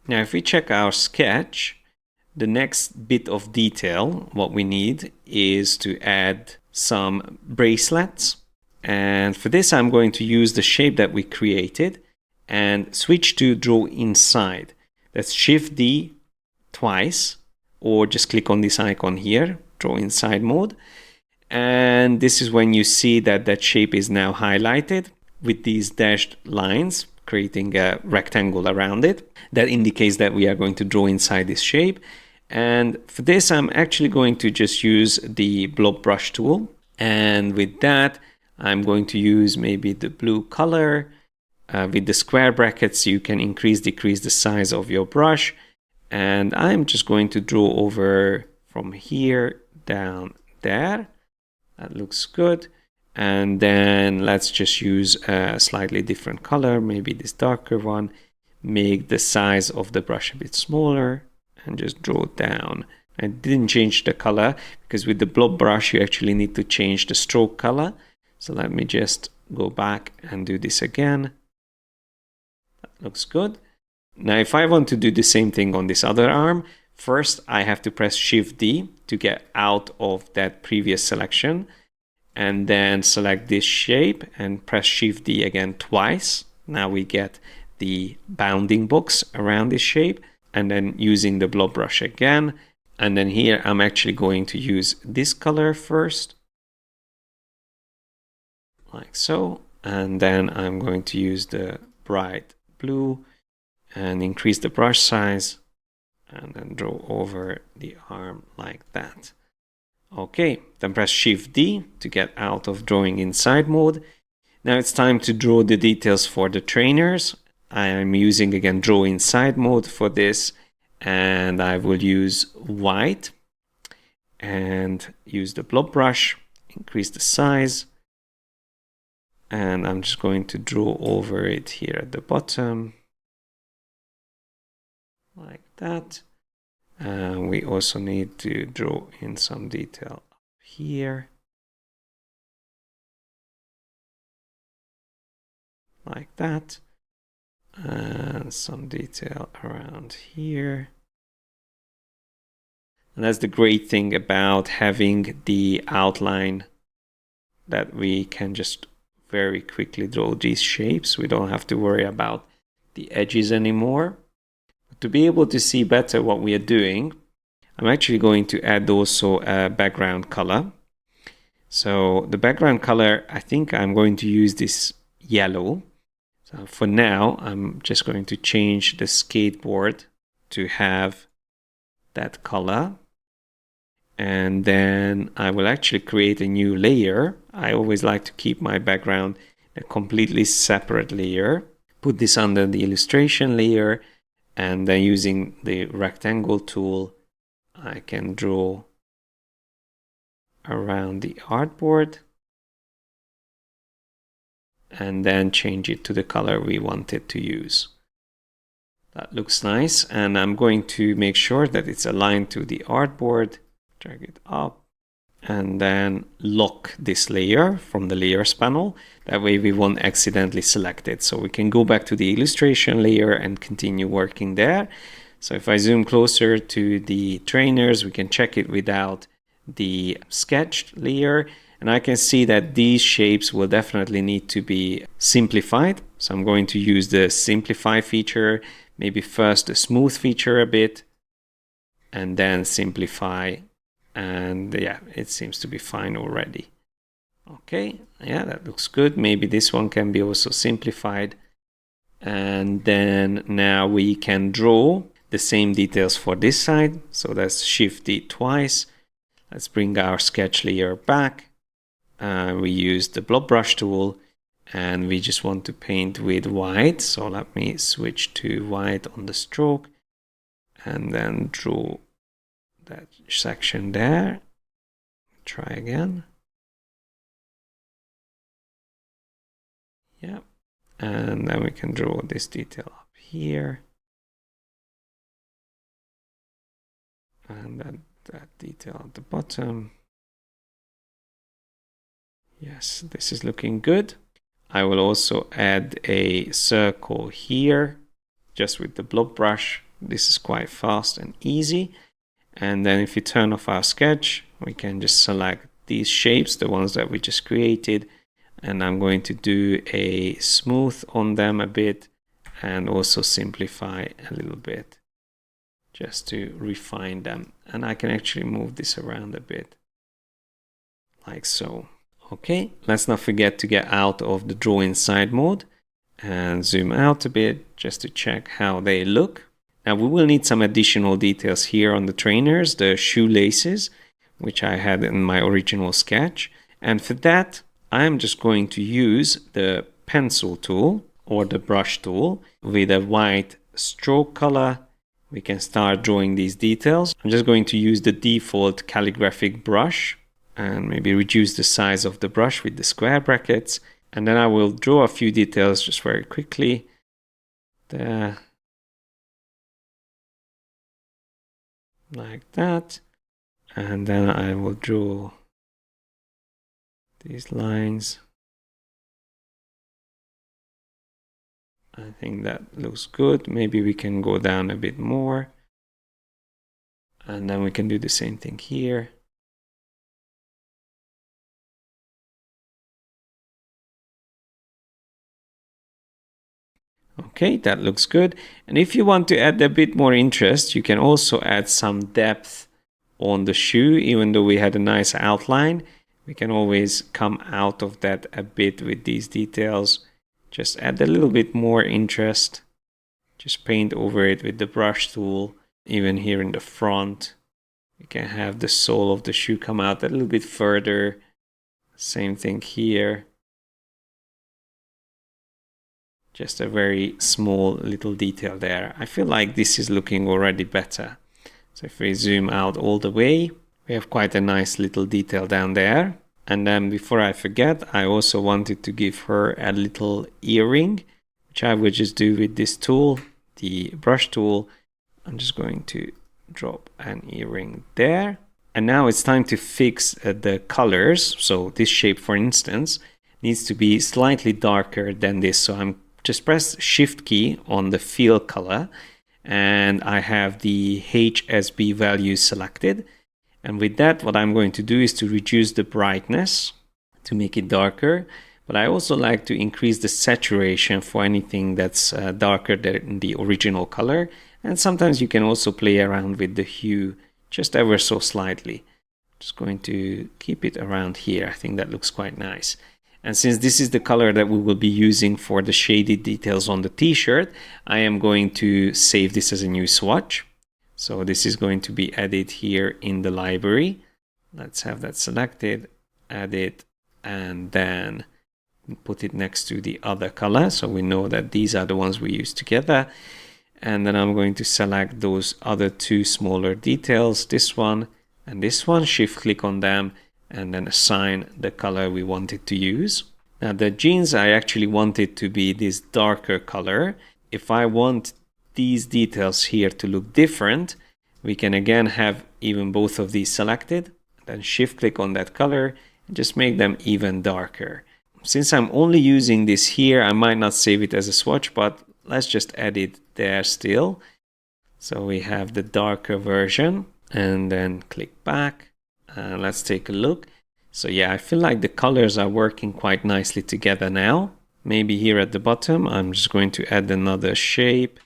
Now, if we check our sketch, the next bit of detail, what we need is to add some bracelets. And for this, I'm going to use the shape that we created and switch to draw inside. That's Shift D twice, or just click on this icon here, draw inside mode. And this is when you see that that shape is now highlighted with these dashed lines, creating a rectangle around it. That indicates that we are going to draw inside this shape. And for this, I'm actually going to just use the blob brush tool. And with that, I'm going to use maybe the blue color. With the square brackets, you can increase, decrease the size of your brush. And I'm just going to draw over from here down there. That looks good. And then let's just use a slightly different color, maybe this darker one. Make the size of the brush a bit smaller and just draw down. I didn't change the color because with the blob brush, you actually need to change the stroke color. So let me just go back and do this again. That looks good. Now, if I want to do the same thing on this other arm, first I have to press Shift D to get out of that previous selection, and then select this shape and press Shift D again twice. Now we get the bounding box around this shape, and then using the blob brush again. And then here I'm actually going to use this color first, like so. And then I'm going to use the bright blue and increase the brush size and then draw over the arm like that. Okay, then press Shift D to get out of drawing inside mode. Now it's time to draw the details for the trainers. I am using again draw inside mode for this, and I will use white and use the blob brush, increase the size, and I'm just going to draw over it here at the bottom. Like that. We also need to draw in some detail up here. Like that. And some detail around here. And that's the great thing about having the outline, that we can just very quickly draw these shapes. We don't have to worry about the edges anymore. To be able to see better what we are doing, I'm actually going to add also a background color. So the background color, I think I'm going to use this yellow. So for now, I'm just going to change the skateboard to have that color. And then I will actually create a new layer. I always like to keep my background a completely separate layer. Put this under the illustration layer. And then using the rectangle tool, I can draw around the artboard and then change it to the color we wanted to use. That looks nice, and I'm going to make sure that it's aligned to the artboard. Drag it up and then lock this layer from the layers panel. That way we won't accidentally select it. So we can go back to the illustration layer and continue working there. So if I zoom closer to the trainers, we can check it without the sketched layer. And I can see that these shapes will definitely need to be simplified. So I'm going to use the simplify feature, maybe first the smooth feature a bit, and then simplify. And yeah, it seems to be fine already. Okay, yeah, that looks good. Maybe this one can be also simplified. And then now we can draw the same details for this side. So that's Shift D twice. Let's bring our sketch layer back. We use the blob brush tool and we just want to paint with white. So let me switch to white on the stroke and then draw that section there. Try again. Yeah. And then we can draw this detail up here. And then that detail at the bottom. Yes, this is looking good. I will also add a circle here, just with the blob brush. this is quite fast and easy. And then if you turn off our sketch, we can just select these shapes, the ones that we just created, and I'm going to do a smooth on them a bit and also simplify a little bit just to refine them. And I can actually move this around a bit like so. Okay, let's not forget to get out of the draw inside mode and zoom out a bit just to check how they look. Now we will need some additional details here on the trainers, the shoelaces, which I had in my original sketch. And for that, I'm just going to use the pencil tool or the brush tool with a white stroke color. We can start drawing these details. I'm just going to use the default calligraphic brush and maybe reduce the size of the brush with the square brackets. And then I will draw a few details just very quickly. There. Like that. And then I will draw these lines. I think that looks good. Maybe we can go down a bit more. And then we can do the same thing here. Okay, that looks good. And if you want to add a bit more interest, you can also add some depth on the shoe. Even though we had a nice outline, we can always come out of that a bit with these details. Just add a little bit more interest. Just paint over it with the brush tool. Even here in the front, you can have the sole of the shoe come out a little bit further. Same thing here. Just a very small little detail there. I feel like this is looking already better. So if we zoom out all the way, we have quite a nice little detail down there. And then before I forget, I also wanted to give her a little earring, which I would just do with this tool, the brush tool. I'm just going to drop an earring there. And now it's time to fix the colors. So this shape, for instance, needs to be slightly darker than this. So I'm just press Shift key on the fill color and I have the HSB value selected. And with that, what I'm going to do is to reduce the brightness to make it darker. But I also like to increase the saturation for anything that's darker than the original color. And sometimes you can also play around with the hue just ever so slightly. Just going to keep it around here. I think that looks quite nice. And since this is the color that we will be using for the shaded details on the t-shirt, I am going to save this as a new swatch. So this is going to be added here in the library. Let's have that selected, add it, and then put it next to the other color. So we know that these are the ones we use together. And then I'm going to select those other two smaller details, this one and this one, shift click on them, and then assign the color we wanted to use. Now the jeans, I actually want it to be this darker color. If I want these details here to look different, we can again have even both of these selected, then shift click on that color and just make them even darker. Since I'm only using this here, I might not save it as a swatch, but let's just add it there still. So we have the darker version and then click back. Let's take a look. So yeah, I feel like the colors are working quite nicely together now. Maybe here at the bottom, I'm just going to add another shape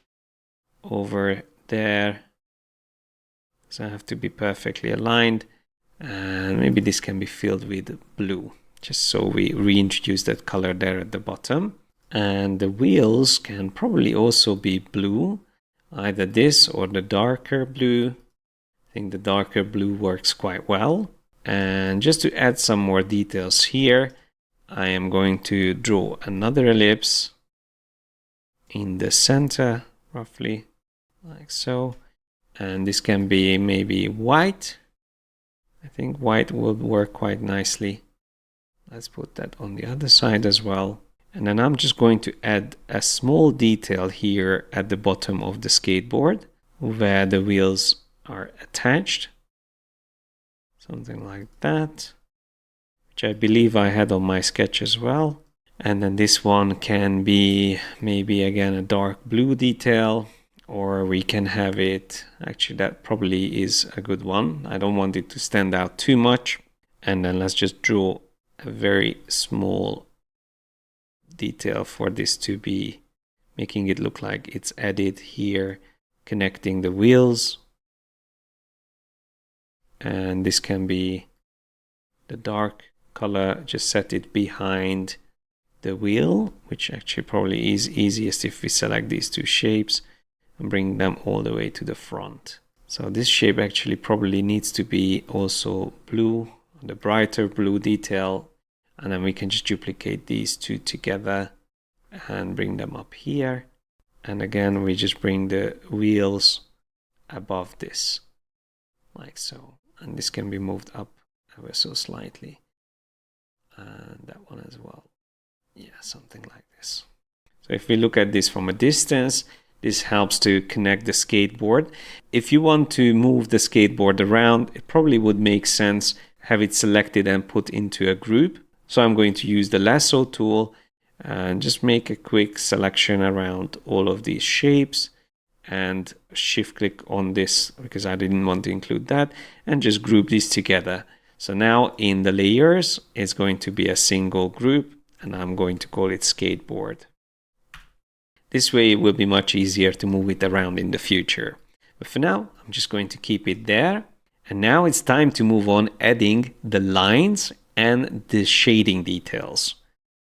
over there. So I have to be perfectly aligned. And maybe this can be filled with blue, just so we reintroduce that color there at the bottom. And the wheels can probably also be blue, either this or the darker blue. I think the darker blue works quite well. And just to add some more details here, I am going to draw another ellipse in the center, roughly like so. And this can be maybe white. I think white would work quite nicely. Let's put that on the other side as well. And then I'm just going to add a small detail here at the bottom of the skateboard where the wheels are attached. Something like that, which I believe I had on my sketch as well. And then this one can be maybe again a dark blue detail, or we can have it, actually that probably is a good one. I don't want it to stand out too much. And then let's just draw a very small detail for this to be making it look like it's added here, connecting the wheels. And this can be the dark color, just set it behind the wheel, which actually probably is easiest if we select these two shapes and bring them all the way to the front. So this shape actually probably needs to be also blue, the brighter blue detail, and then we can just duplicate these two together and bring them up here. And again, we just bring the wheels above this, like so. And this can be moved up ever so slightly. And that one as well. Yeah, something like this. So if we look at this from a distance, this helps to connect the skateboard. If you want to move the skateboard around, it probably would make sense have it selected and put into a group. So I'm going to use the lasso tool and just make a quick selection around all of these shapes and shift click on this because I didn't want to include that, and just group these together. So now in the layers, it's going to be a single group, and I'm going to call it skateboard. This way it will be much easier to move it around in the future. But for now, I'm just going to keep it there. And now it's time to move on adding the lines and the shading details.